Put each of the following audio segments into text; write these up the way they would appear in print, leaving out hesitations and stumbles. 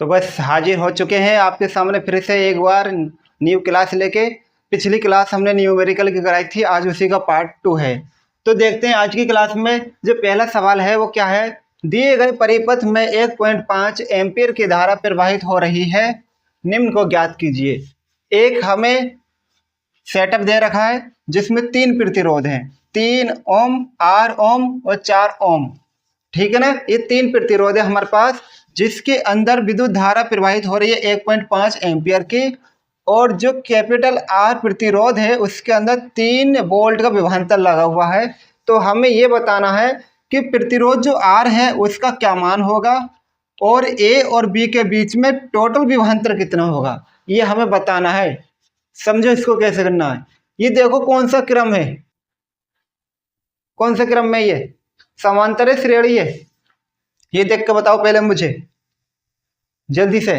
तो बस हाजिर हो चुके हैं आपके सामने फिर से एक बार न्यू क्लास लेके। पिछली क्लास हमने न्यूमेरिकल की कराई थी, आज उसी का पार्ट 2 है। तो देखते हैं आज की क्लास में जो पहला सवाल है वो क्या है। दिए गए परिपथ में 1.5 एम्पीयर की धारा प्रवाहित हो रही है, निम्न को ज्ञात कीजिए। एक हमें सेटअप दे रखा है जिसमें 3 प्रतिरोध हैं, 3 ओम, 8 ओम और 4 ओम। ठीक है ना, ये 3 प्रतिरोध है हमारे पास, जिसके अंदर विद्युत धारा प्रवाहित हो रही है 1.5 एम्पियर की। और जो कैपिटल आर प्रतिरोध है उसके अंदर 3 वोल्ट का विभवांतर लगा हुआ है। तो हमें ये बताना है कि प्रतिरोध जो आर है उसका क्या मान होगा और ए और बी के बीच में टोटल विभवांतर कितना होगा, ये हमें बताना है। समझो इसको कैसे करना है। ये देखो कौन सा क्रम है, कौन से क्रम में, ये समांतर है श्रेणी है, ये देख के बताओ पहले मुझे जल्दी से।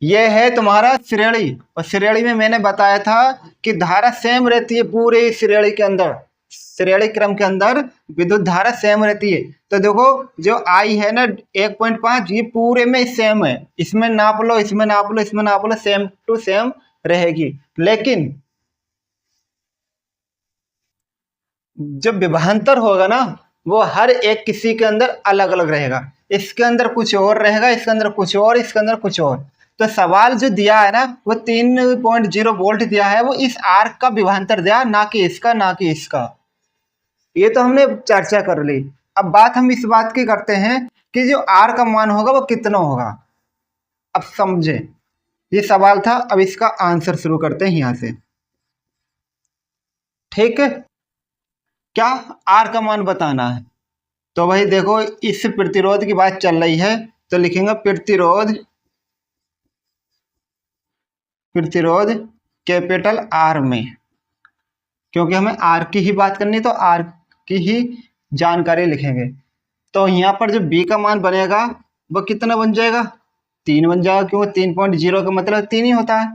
ये है तुम्हारा श्रेणी, और श्रेणी में मैंने बताया था कि धारा सेम रहती है पूरे श्रेणी के अंदर, श्रेणी क्रम के अंदर विद्युत धारा सेम रहती है। तो देखो जो आई है ना 1.5, ये पूरे में सेम है, इसमें नाप लो, इसमें नाप लो, इसमें नाप लो, सेम टू सेम रहेगी। लेकिन जब विभवांतर होगा ना वो हर एक किसी के अंदर अलग अलग रहेगा, इसके अंदर कुछ और रहेगा, इसके अंदर कुछ और, इसके अंदर कुछ और। तो सवाल जो दिया है ना वो 3.0 वोल्ट दिया है, वो इस आर्क का विभवांतर दिया, ना कि इसका, ना कि इसका। ये तो हमने चर्चा कर ली। अब बात हम इस बात की करते हैं कि जो आर का मान होगा वो कितना होगा। अब समझे, ये सवाल था, अब इसका आंसर शुरू करते हैं यहां से। ठीक है, क्या आर का मान बताना है। तो भाई देखो इस प्रतिरोध की बात चल रही है, तो लिखेंगे प्रतिरोध, प्रतिरोध कैपिटल आर में, क्योंकि हमें आर की ही बात करनी है तो आर की ही जानकारी लिखेंगे। तो यहाँ पर जो बी का मान बनेगा वो कितना बन जाएगा, 3 बन जाएगा, क्योंकि 3.0 का मतलब 3 ही होता है।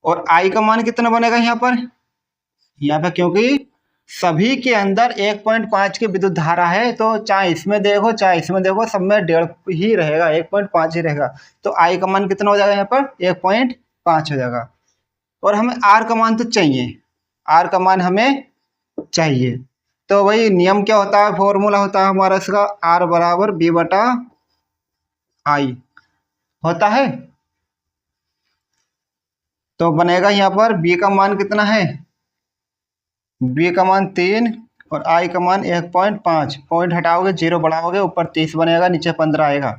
और आई का मान कितना बनेगा यहाँ पर क्योंकि सभी के अंदर 1.5 की विद्युत धारा है, तो चाहे इसमें देखो चाहे इसमें देखो, सब में 1.5 ही रहेगा, 1.5 ही रहेगा। तो आई का मान कितना हो जाएगा यहाँ पर 1.5 हो जाएगा। और हमें आर का मान तो चाहिए, आर का मान हमें चाहिए। तो वही नियम क्या होता है, फॉर्मूला होता है हमारा इसका, आर बराबर बी बटा आई होता है। तो बनेगा यहाँ पर बी का मान कितना है, बी का मान 3 और आई का मान 1.5। पॉइंट हटाओगे 0 बढ़ाओगे, ऊपर 30 बनेगा, नीचे 15 आएगा,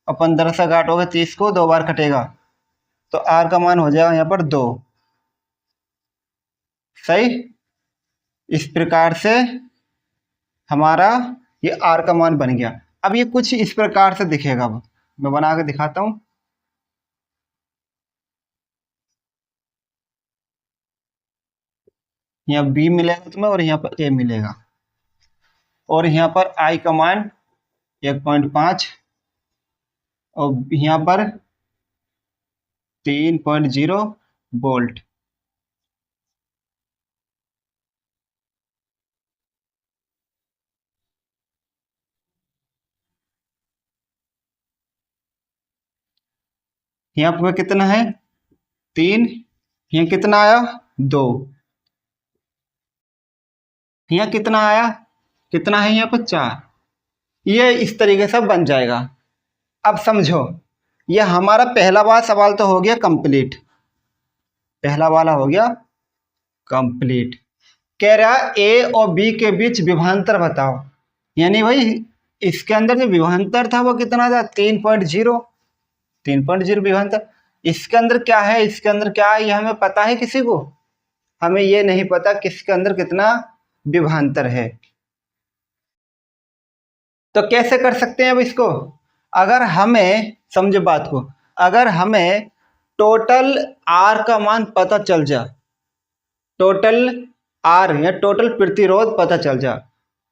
और 15 से काटोगे 30 को, 2 बार कटेगा, तो आर का मान हो जाएगा यहाँ पर 2। सही, इस प्रकार से हमारा ये आर का मान बन गया। अब ये कुछ इस प्रकार से दिखेगा, अब मैं बना के दिखाता हूँ। यहाँ बी मिलेगा तुम्हें और यहाँ पर ए मिलेगा, और यहाँ पर आई का मान 1.5 और यहाँ पर 3.0 वोल्ट। यहाँ पर कितना है 3, यहाँ कितना आया 2, यहाँ कितना आया, कितना है यहाँ पर 4। ये इस तरीके से बन जाएगा। अब समझो, ये हमारा पहला वाला सवाल तो हो गया कंप्लीट, पहला वाला हो गया कंप्लीट। कह रहा ए और बी के बीच विभवांतर बताओ, यानी भाई इसके अंदर जो विभवांतर था वो कितना था 3.0, 3.0 विभवांतर। इसके अंदर क्या है, इसके अंदर क्या है, ये हमें पता है किसी को, हमें ये नहीं पता किसके अंदर कितना विभवांतर है। तो कैसे कर सकते हैं अब इसको, अगर हमें, समझो बात को, अगर हमें टोटल आर का मान पता चल जाए, टोटल आर या टोटल प्रतिरोध पता चल जाए,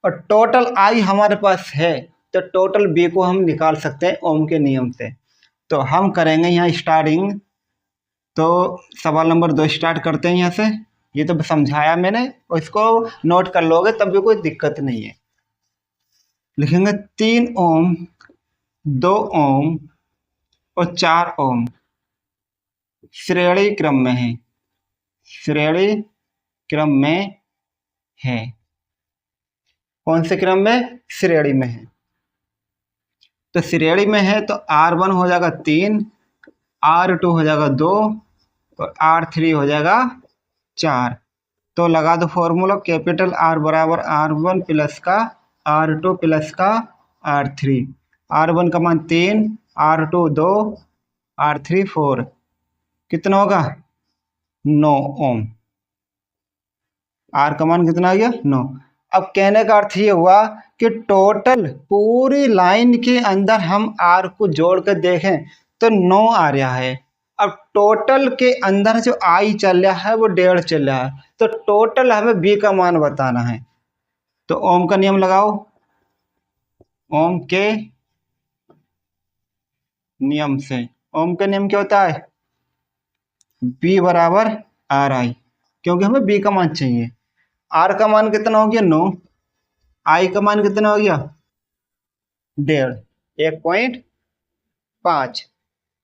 और टोटल आई हमारे पास है, तो टोटल बी को हम निकाल सकते हैं ओम के नियम से। तो हम करेंगे यहाँ स्टार्टिंग, तो सवाल नंबर 2 स्टार्ट करते हैं यहाँ से। ये तो समझाया मैंने, और इसको नोट कर लोगे तब भी कोई दिक्कत नहीं है। लिखेंगे 3 ओम, 2 ओम और 4 ओम श्रेणी क्रम में है, श्रेणी क्रम में है। कौन से क्रम में? श्रेणी में है। तो श्रेणी में है तो R1 हो जाएगा 3, R2 हो जाएगा 2 और R3 हो जाएगा 4। तो लगा दो फॉर्मूला, कैपिटल R बराबर R1 प्लस का R2 प्लस का R3। R1 का मान 3, R2 2, R3 4, कितना होगा? 9 ओम। R का मान कितना आ गया? 9। अब कहने का अर्थ ये हुआ कि टोटल पूरी लाइन के अंदर हम R को जोड़ कर देखें तो 9 आ रहा है। अब टोटल के अंदर जो I चल रहा है वो 1.5 चल रहा है, तो टोटल हमें B का मान बताना है। तो ओम का नियम लगाओ, ओम के नियम से। ओम का नियम क्या होता है? B बराबर RI, क्योंकि हमें B का मान चाहिए। R का मान कितना हो गया? 9। I का मान कितना हो गया? 1.5, 1.5,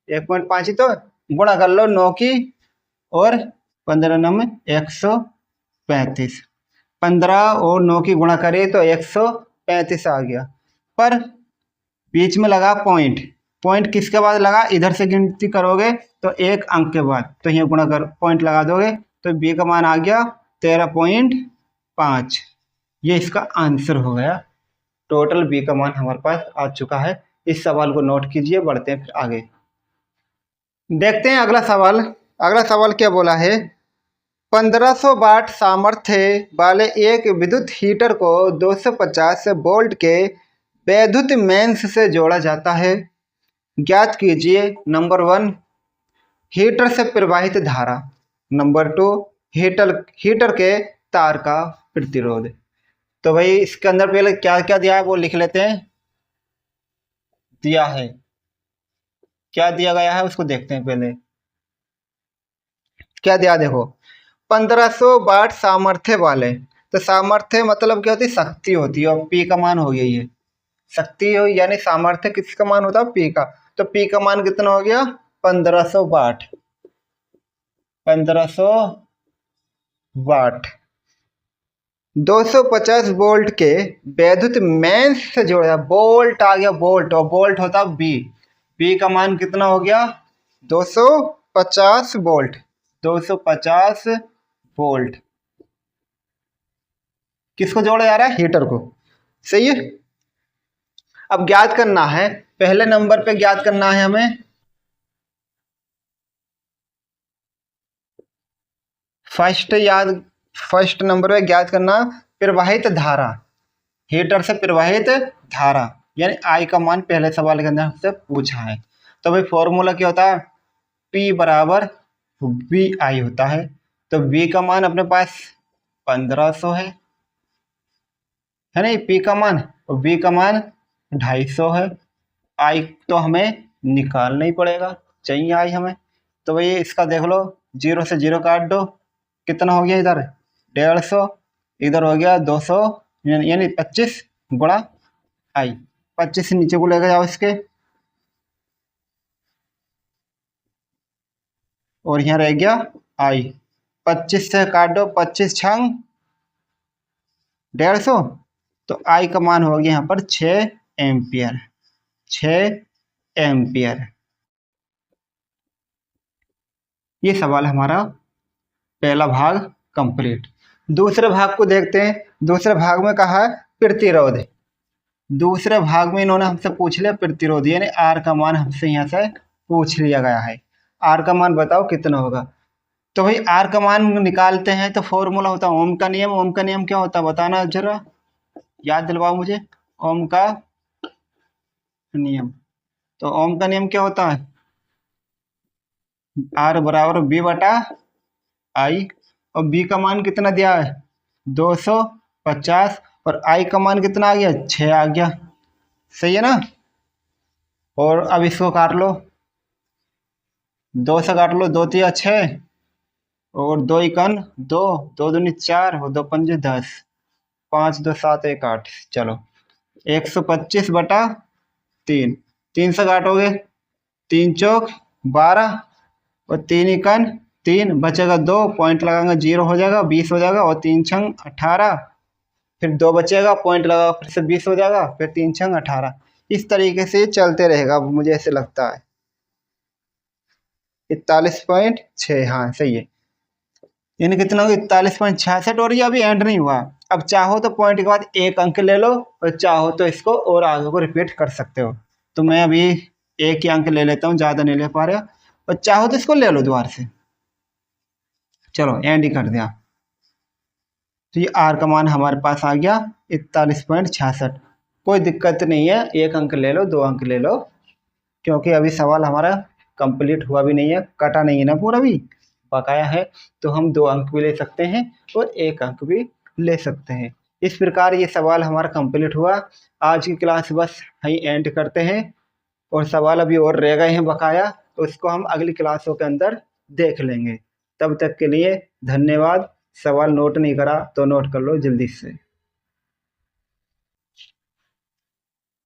1.5 ही तो गुणा कर लो 9 की और 15 9 135। 15 और 9 की गुणा करे तो 135 आ गया। पर बीच में लगा पॉइंट, पॉइंट किसके बाद लगा? इधर से गिनती करोगे तो एक अंक के बाद, तो यहाँ गुणा कर पॉइंट लगा दोगे तो बी का मान आ गया 13.5। ये इसका आंसर हो गया। टोटल बी का मान हमारे पास आ चुका है। इस सवाल को नोट कीजिए, बढ़ते हैं फिर आगे। देखते हैं अगला सवाल। अगला सवाल क्या बोला है? 1500 वाट सामर्थ्य वाले एक विद्युत हीटर को 250 वोल्ट के वैद्युत मेंस से जोड़ा जाता है। ज्ञात कीजिए नंबर 1 हीटर से प्रवाहित धारा, नंबर 2 हीटर के तार का प्रतिरोध। तो भाई इसके अंदर पहले क्या क्या दिया है वो लिख लेते हैं। दिया है, क्या दिया गया है उसको देखते हैं पहले। क्या दिया देखो, 1500 वाट सामर्थ्य वाले, तो सामर्थ्य मतलब क्या होती है? शक्ति होती है, और पी का मान हो गया ये शक्ति हो, यानी सामर्थ्य किसका मान होता है? पी का। तो पी का मान कितना हो गया? 1500 वाट। 1500 वाट 250 वोल्ट के वैद्युत मेंस से जोड़ा, वोल्ट आ गया, वोल्ट, और वोल्ट होता बी। बी का मान कितना हो गया? 250 वोल्ट। 250 वोल्ट किसको जोड़ा जा रहा है? हीटर को। सही है। अब ज्ञात करना है, पहले नंबर पे ज्ञात करना है हमें फर्स्ट नंबर पे ज्ञात करना प्रवाहित धारा, हीटर से प्रवाहित धारा, यानी आई का मान पहले सवाल के अंदर हमसे पूछा है। तो भाई फॉर्मूला क्या होता है? P बराबर वी आई होता है। तो V का मान अपने पास 1500 है नहीं? P का मान और V का मान 250 है। I तो हमें निकालना ही पड़ेगा, चाहिए I हमें। तो भाई इसका देख लो, 0 से 0 काट दो, कितना हो गया? इधर 150, इधर हो गया 200, यानी 25 गुणा I। 25 से नीचे को लेकर जाओ इसके, और यहाँ रह गया I। 25 से काट दो, 25 छंग 150, तो I का मान हो गया यहाँ पर 6 एम्पियर। 6 एम्पियर। ये सवाल हमारा पहला भाग कंप्लीट। दूसरे भाग को देखते हैं। दूसरे भाग में कहा है प्रतिरोध। दूसरे भाग में इन्होंने हमसे पूछ लिया प्रतिरोध, यानी आर का मान हमसे यहाँ से पूछ लिया गया है। आर का मान बताओ कितना होगा? तो भाई आर का मान निकालते हैं तो फॉर्मूला होता है ओम का नियम। ओम का नियम क्या होता है बताना जरा, याद दिलवाओ मुझे। ओम का नियम, तो ओम का नियम क्या होता है? आर बराबर बी बटा आई, और बी का मान कितना दिया है? 250, और आई का मान कितना आ गया? 6 आ गया। सही है ना? और अब इसको काट लो, 2 से काट लो, 2 तिया 6 और 2 इकन 2, 2 दूनी 4 और 2 पंजे 10, 5 2 7 1 8। चलो 125 बटा 3, 3 से काटोगे 3 चौक 12 और 3 एकन 3, बचेगा 2, पॉइंट लगाएंगे 0 हो जाएगा, 20 हो जाएगा, और 3 छंग 18, फिर 2 बचेगा, पॉइंट लगा फिर से 20 हो जाएगा, फिर 3 छंग 18। इस तरीके से चलते रहेगा, मुझे ऐसे लगता है। 41.6, हाँ सही है। यानी कितना होगा 41.66, और ये अभी एंड नहीं हुआ। अब चाहो तो पॉइंट के बाद एक अंक ले लो, और चाहो तो इसको और आगे को रिपीट कर सकते हो। तो मैं अभी एक ही अंक ले लेता हूँ, ज़्यादा नहीं ले पा रहा, और चाहो तो इसको ले लो दोबारा से। चलो एंड ही कर दिया। तो ये आर का मान हमारे पास आ गया 41.66। कोई दिक्कत नहीं है, एक अंक ले लो, 2 अंक ले लो, क्योंकि अभी सवाल हमारा कंप्लीट हुआ भी नहीं है, कटा नहीं है ना पूरा भी, बकाया है। तो हम 2 अंक भी ले सकते हैं और 1 अंक भी ले सकते हैं। इस प्रकार ये सवाल हमारा कंप्लीट हुआ। आज की क्लास बस यहीं एंड करते हैं, और सवाल अभी और रह गए हैं बकाया, तो उसको हम अगली क्लासों के अंदर देख लेंगे। तब तक के लिए धन्यवाद। सवाल नोट नहीं करा तो नोट कर लो जल्दी से।